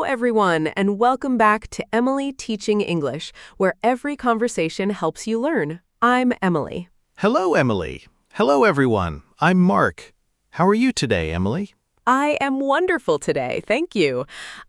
everyone, and welcome back to Emily Teaching English, where every conversation helps you learn. I'm Emily. Hello, Emily. Hello, everyone. I'm Mark. How are you today, Emily? I am wonderful today, thank you.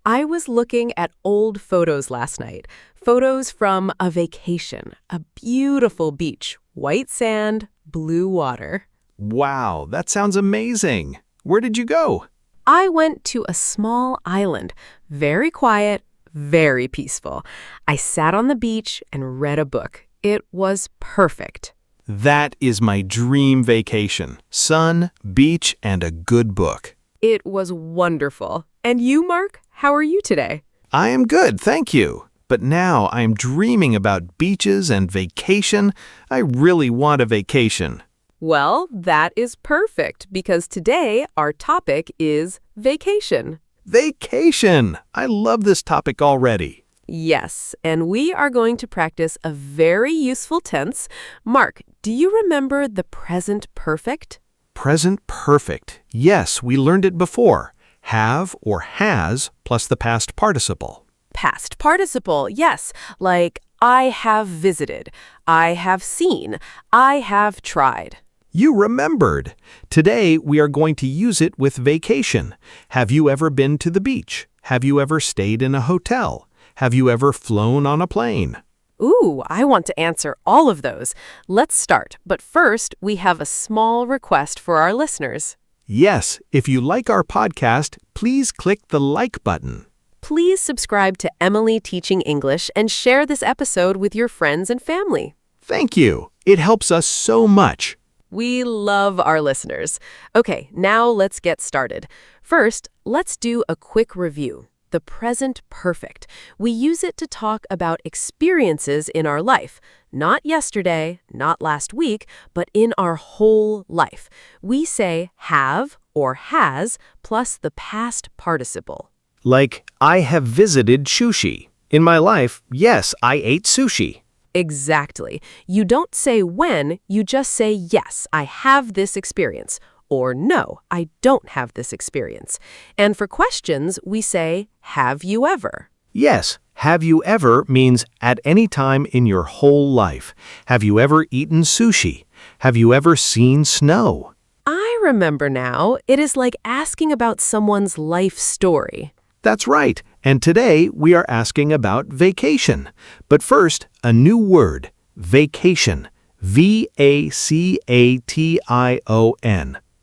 I was looking at old photos last night, photos from a vacation, a beautiful beach, white sand, blue water. Wow, that sounds amazing. Where did you go? I went to a small island, very quiet, very peaceful. I sat on the beach and read a book. It was perfect. That is my dream vacation. Sun, beach, and a good book. It was wonderful. And you, Mark? How are you today? I am good, thank you. But now I am dreaming about beaches and vacation. I really want a vacation. Well, that is perfect because today our topic is vacation. Vacation! I love this topic already. Yes, and we are going to practice a very useful tense. Mark, do you remember the present perfect? Present perfect. Yes, we learned it before. Have or has plus the past participle. Past participle, yes, like I have visited, I have seen, I have tried. You remembered. Today, we are going to use it with vacation. Have you ever been to the beach? Have you ever stayed in a hotel? Have you ever flown on a plane? Ooh, I want to answer all of those. Let's start. But first, we have a small request for our listeners. Yes, if you like our podcast, please click the like button. Please subscribe to Emily Teaching English and share this episode with your friends and family. Thank you. It helps us so much. We love our listeners. Okay, now let's get started. First, let's do a quick review. The present perfect. We use it to talk about experiences in our life. Not yesterday, not last week, but in our whole life. We say have or has plus the past participle. Like, I have visited sushi. In my life, yes, I ate sushi. Exactly. You don't say when, you just say, yes, I have this experience, or no, I don't have this experience. And for questions, we say, have you ever? Yes, have you ever means at any time in your whole life. Have you ever eaten sushi? Have you ever seen snow? I remember now. It is like asking about someone's life story. That's right. And today we are asking about vacation. But first, a new word, vacation. V-A-C-A-T-I-O-N.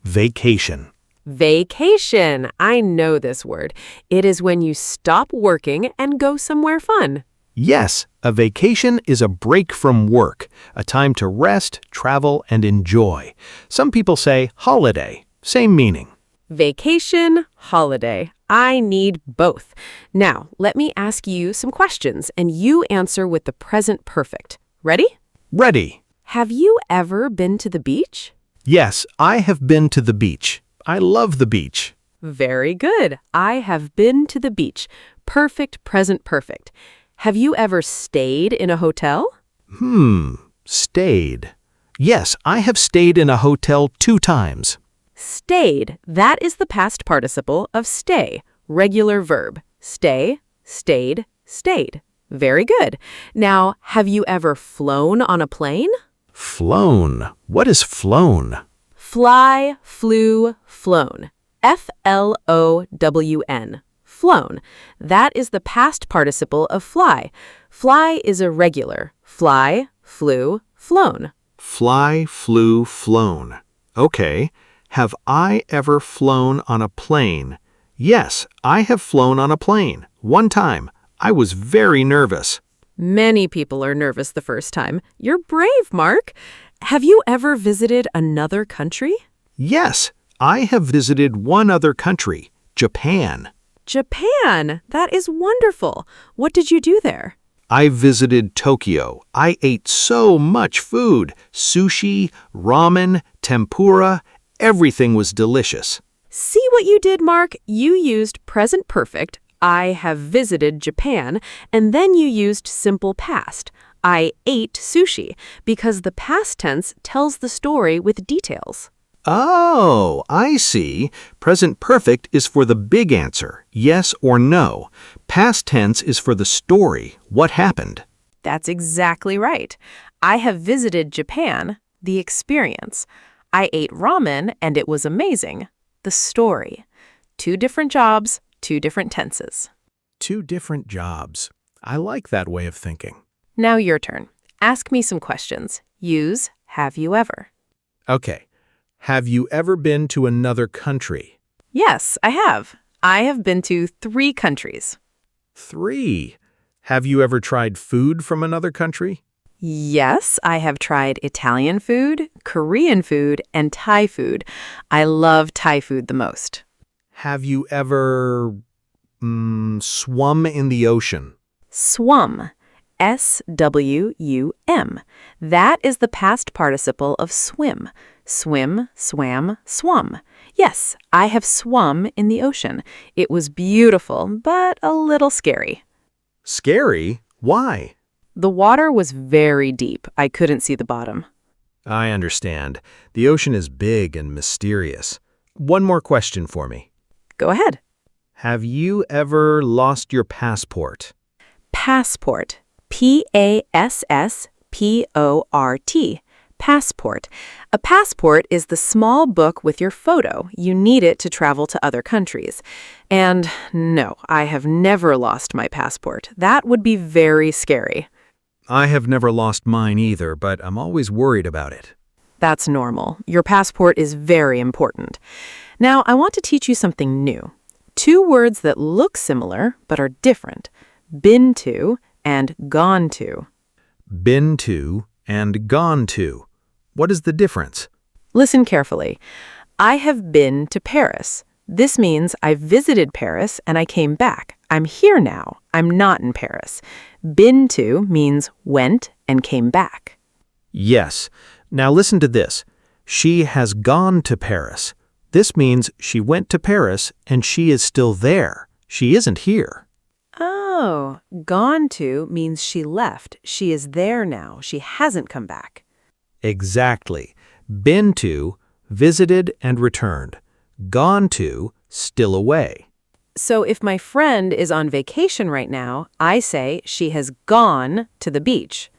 Vacation. Vacation. I know this word. It is when you stop working and go somewhere fun. Yes, a vacation is a break from work, a time to rest, travel, and enjoy. Some people say holiday. Same meaning. Vacation, holiday. I need both. Now, let me ask you some questions, and you answer with the present perfect. Ready? Ready. Have you ever been to the beach? Yes, I have been to the beach. I love the beach. Very good. I have been to the beach. Perfect, present perfect. Have you ever stayed in a hotel? Stayed. Yes, I have stayed in a hotel 2 times. Stayed. That is the past participle of stay. Regular verb. Stay, stayed, stayed. Very good. Now, have you ever flown on a plane? Flown. What is flown? Fly, flew, flown. F-L-O-W-N. Flown. That is the past participle of fly. Fly is irregular. Fly, flew, flown. Fly, flew, flown. Okay. Have I ever flown on a plane? Yes, I have flown on a plane. 1 time. I was very nervous. Many people are nervous the first time. You're brave, Mark. Have you ever visited another country? Yes, I have visited one other country, Japan. Japan. That is wonderful. What did you do there? I visited Tokyo. I ate so much food. Sushi, ramen, tempura. Everything was delicious. See what you did, Mark? You used present perfect, I have visited Japan, and then you used simple past, I ate sushi, because the past tense tells the story with details. Oh, I see. Present perfect is for the big answer, yes or no. Past tense is for the story, what happened. That's exactly right. I have visited Japan, the experience. I ate ramen and it was amazing, the story. Two different jobs, two different tenses. Two different jobs. I like that way of thinking. Now your turn. Ask me some questions. Use have you ever. Okay. Have you ever been to another country? Yes, I have. I have been to 3 countries. 3. Have you ever tried food from another country? Yes, I have tried Italian food, Korean food, and Thai food. I love Thai food the most. Have you ever swum in the ocean? Swum. S-W-U-M. That is the past participle of swim. Swim, swam, swum. Yes, I have swum in the ocean. It was beautiful, but a little scary. Scary? Why? The water was very deep. I couldn't see the bottom. I understand. The ocean is big and mysterious. One more question for me. Go ahead. Have you ever lost your passport? Passport. P-A-S-S-P-O-R-T. Passport. A passport is the small book with your photo. You need it to travel to other countries. And no, I have never lost my passport. That would be very scary. I have never lost mine either, but I'm always worried about it. That's normal. Your passport is very important. Now, I want to teach you something new. 2 words that look similar but are different. Been to and gone to. Been to and gone to. What is the difference? Listen carefully. I have been to Paris. This means I visited Paris and I came back. I'm here now. I'm not in Paris. Been to means went and came back. Yes. Now listen to this. She has gone to Paris. This means she went to Paris and she is still there. She isn't here. Oh, gone to means she left. She is there now. She hasn't come back. Exactly. Been to, visited and returned. Gone to, still away. So if my friend is on vacation right now, I say she has gone to the beach.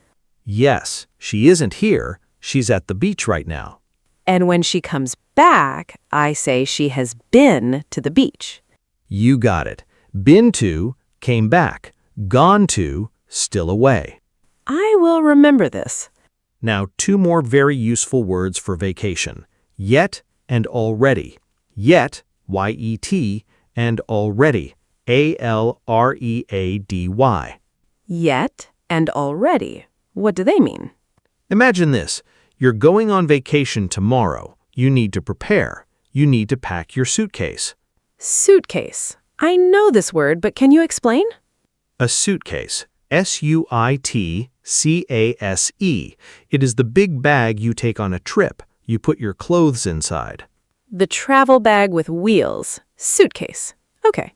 Yes, she isn't here. She's at the beach right now. And when she comes back, I say she has been to the beach. You got it. Been to, came back. Gone to, still away. I will remember this. Now 2 more very useful words for vacation. Yet and already. Yet, Y-E-T, and already, A-L-R-E-A-D-Y. Yet and already. What do they mean? Imagine this. You're going on vacation tomorrow. You need to prepare. You need to pack your suitcase. Suitcase. I know this word, but can you explain? A suitcase. S-U-I-T-C-A-S-E. It is the big bag you take on a trip. You put your clothes inside. The travel bag with wheels. Suitcase. Okay.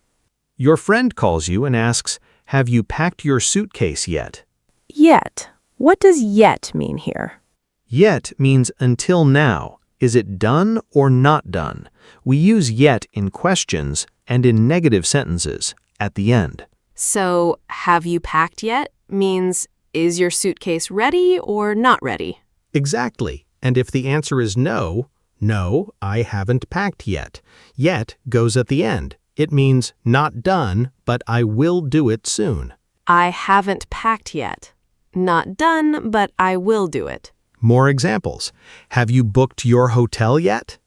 Your friend calls you and asks, "Have you packed your suitcase yet?" Yet. What does yet mean here? Yet means until now. Is it done or not done? We use yet in questions and in negative sentences at the end. So, have you packed yet means, is your suitcase ready or not ready? Exactly. And if the answer is no, no, I haven't packed yet. Yet goes at the end. It means not done, but I will do it soon. I haven't packed yet. Not done, but I will do it. More examples. Have you booked your hotel yet?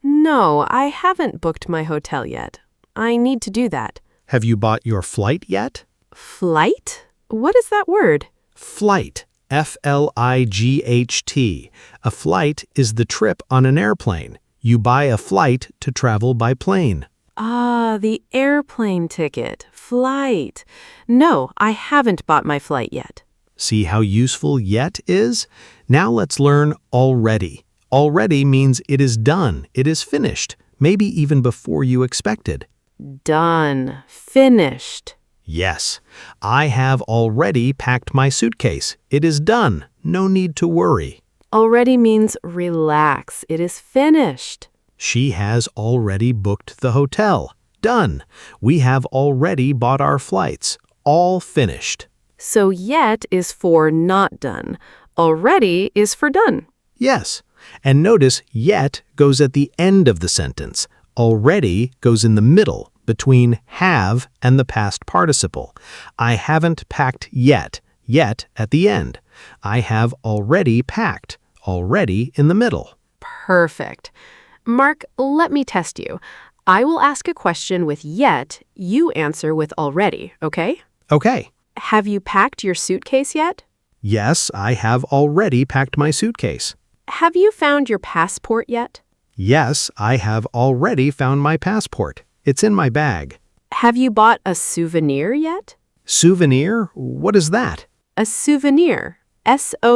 No, I haven't booked my hotel yet. I need to do that. Have you bought your flight yet? Flight? What is that word? Flight. F-L-I-G-H-T. A flight is the trip on an airplane. You buy a flight to travel by plane. Ah, the airplane ticket. Flight. No, I haven't bought my flight yet. See how useful yet is? Now let's learn already. Already means it is done, it is finished, maybe even before you expected. Done. Finished. Yes, I have already packed my suitcase. It is done. No need to worry. Already means relax. It is finished. She has already booked the hotel. Done. We have already bought our flights. All finished. So yet is for not done. Already is for done. Yes. And notice yet goes at the end of the sentence. Already goes in the middle, between have and the past participle. I haven't packed yet. Yet at the end. I have already packed. Already in the middle. Perfect. Mark, let me test you. I will ask a question with yet, you answer with already, okay? Okay. Have you packed your suitcase yet? Yes, I have already packed my suitcase. Have you found your passport yet? Yes, I have already found my passport. It's in my bag. Have you bought a souvenir yet? Souvenir? What is that? A souvenir. Souvenir.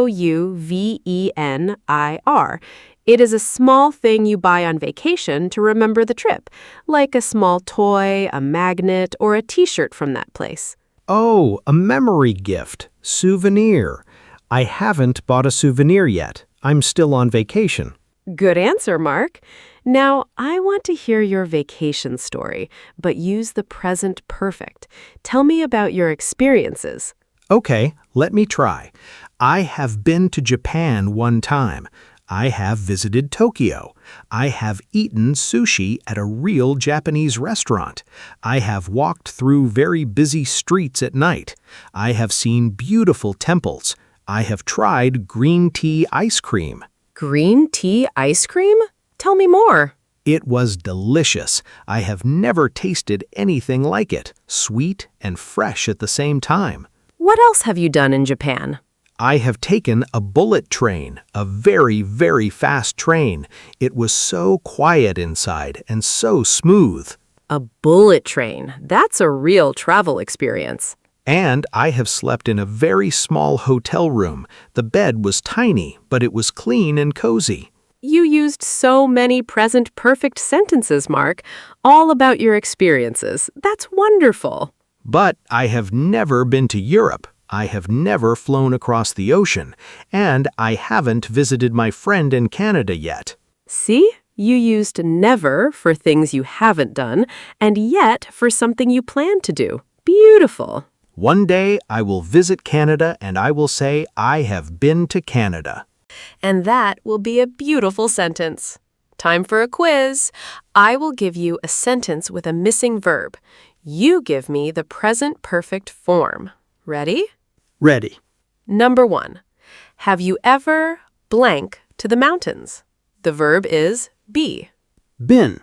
It is a small thing you buy on vacation to remember the trip, like a small toy, a magnet, or a t-shirt from that place. Oh, a memory gift. Souvenir. I haven't bought a souvenir yet. I'm still on vacation. Good answer, Mark. Now, I want to hear your vacation story, but use the present perfect. Tell me about your experiences. Okay, let me try. I have been to Japan one time. I have visited Tokyo. I have eaten sushi at a real Japanese restaurant. I have walked through very busy streets at night. I have seen beautiful temples. I have tried green tea ice cream. Green tea ice cream? Tell me more. It was delicious. I have never tasted anything like it, sweet and fresh at the same time. What else have you done in Japan? I have taken a bullet train, a very, very fast train. It was so quiet inside and so smooth. A bullet train. That's a real travel experience. And I have slept in a very small hotel room. The bed was tiny, but it was clean and cozy. You used so many present perfect sentences, Mark, all about your experiences. That's wonderful. But I have never been to Europe. I have never flown across the ocean, and I haven't visited my friend in Canada yet. See? You used never for things you haven't done, and yet for something you plan to do. Beautiful. One day I will visit Canada and I will say I have been to Canada. And that will be a beautiful sentence. Time for a quiz. I will give you a sentence with a missing verb. You give me the present perfect form. Ready? Ready. Number 1. Have you ever blank to the mountains? The verb is be. Been.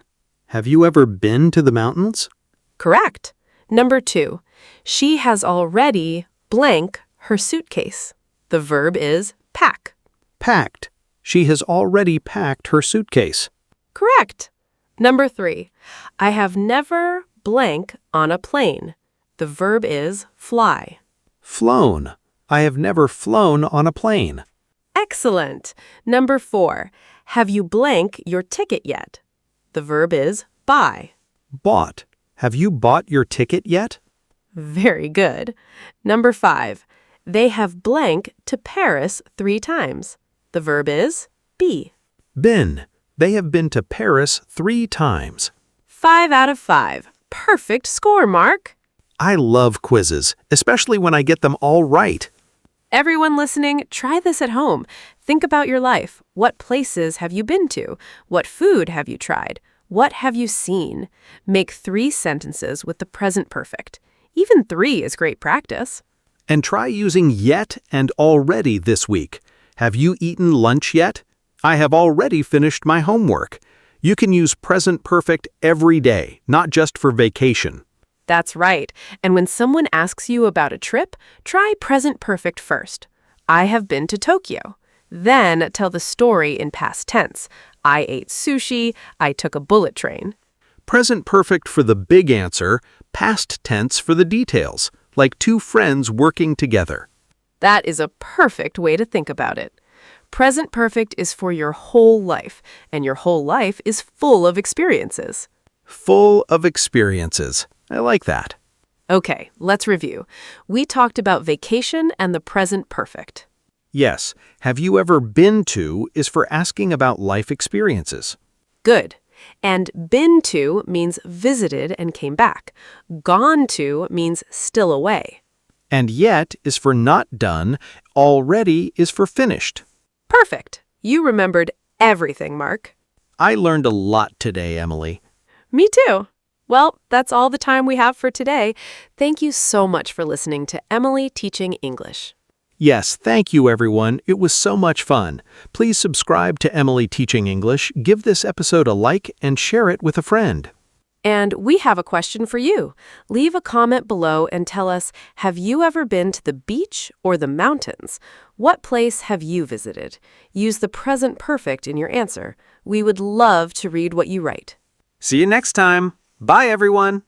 Have you ever been to the mountains? Correct. Number 2. She has already blank her suitcase. The verb is pack. Packed. She has already packed her suitcase. Correct. Number 3. I have never blank on a plane. The verb is fly. Flown. I have never flown on a plane. Excellent. Number 4. Have you blank your ticket yet? The verb is buy. Bought. Have you bought your ticket yet? Very good. Number 5. They have blank to Paris 3 times. The verb is be. Been. They have been to Paris 3 times. 5 out of 5. Perfect score, Mark. I love quizzes, especially when I get them all right. Everyone listening, try this at home. Think about your life. What places have you been to? What food have you tried? What have you seen? Make 3 sentences with the present perfect. Even 3 is great practice. And try using yet and already this week. Have you eaten lunch yet? I have already finished my homework. You can use present perfect every day, not just for vacation. That's right. And when someone asks you about a trip, try present perfect first. I have been to Tokyo. Then tell the story in past tense. I ate sushi. I took a bullet train. Present perfect for the big answer, past tense for the details, like 2 friends working together. That is a perfect way to think about it. Present perfect is for your whole life, and your whole life is full of experiences. Full of experiences. I like that. Okay, let's review. We talked about vacation and the present perfect. Yes, have you ever been to is for asking about life experiences. Good. And been to means visited and came back. Gone to means still away. And yet is for not done, already is for finished. Perfect. You remembered everything, Mark. I learned a lot today, Emily. Me too. Well, that's all the time we have for today. Thank you so much for listening to Emily Teaching English. Yes, thank you, everyone. It was so much fun. Please subscribe to Emily Teaching English, give this episode a like, and share it with a friend. And we have a question for you. Leave a comment below and tell us, have you ever been to the beach or the mountains? What place have you visited? Use the present perfect in your answer. We would love to read what you write. See you next time. Bye, everyone.